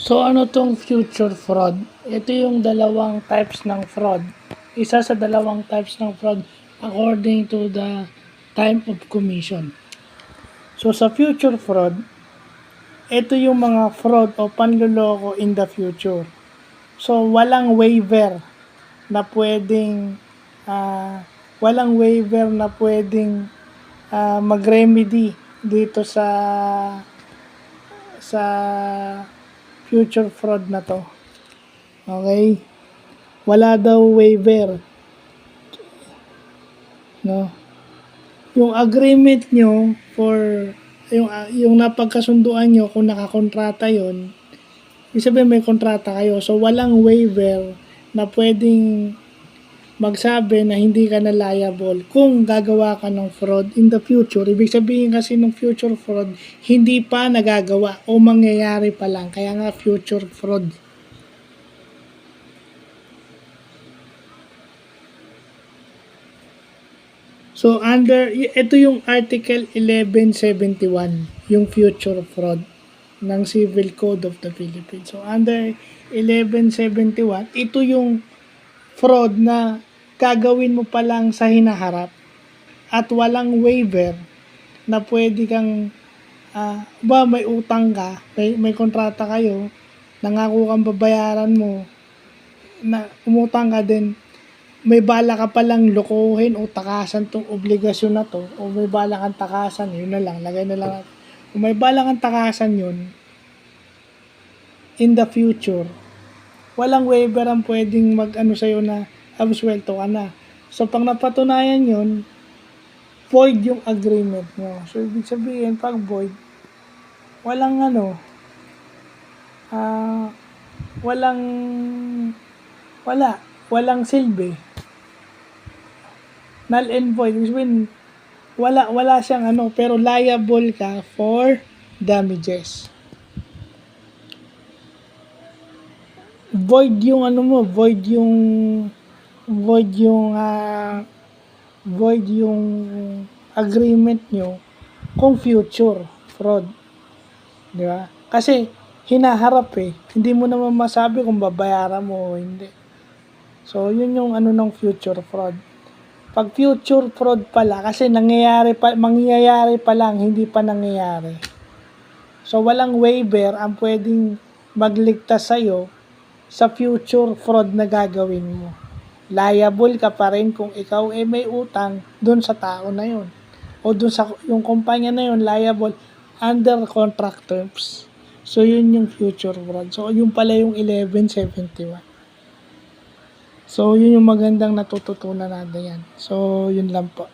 So ano tong future fraud? Ito yung dalawang types ng fraud. Isa sa dalawang types ng fraud according to the time of commission. So sa future fraud, ito yung mga fraud o panloloko in the future. So walang waiver na pwedeng mag-remedy dito sa future fraud na to. Okay? Wala daw waiver. No? Yung agreement nyo for yung napagkasunduan nyo kung nakakontrata yon, ibig sabihin may kontrata kayo. So walang waiver na pwedeng magsabi na hindi ka na liable kung gagawa ka ng fraud in the future. Ibig sabihin kasi ng future fraud, hindi pa nagagawa o mangyayari pa lang. Kaya nga future fraud. So ito yung Article 1171, yung future fraud ng Civil Code of the Philippines. So under 1171, ito yung fraud na gagawin mo pa lang sa hinaharap at walang waiver na pwede kang may utang ka, may kontrata kayo, nangako kang babayaran mo, na umutang ka din, may bala ka palang lokohin o takasan tong obligasyon na to, o may bala kang takasan, yun na lang, lagay na lang. Kung may bala kang takasan yun, in the future, walang waiver ang pwedeng mag-ano sa'yo na absuelto ka na. So, pag napatunayan yun, void yung agreement mo. So, ibig sabihin, pag void, walang walang silbi. Null and void. Ibig sabihin, wala siyang pero liable ka for damages. Void yung agreement nyo kung future fraud. Di ba? Kasi hinaharap hindi mo naman masabi kung babayaran mo o hindi. So yun yung ng future fraud. Pag future fraud pala, kasi mangyayari pa lang, hindi pa nangyayari. So walang waiver ang pwedeng magligtas sa'yo sa future fraud na gagawin mo. Liable ka pa rin kung ikaw may utang dun sa tao na yun. O dun sa yung kumpanya na yun, liable under contract terms. So yun yung future fraud. So yun pala yung 1171. So yun yung magandang natututunan natin yan. So yun lang po.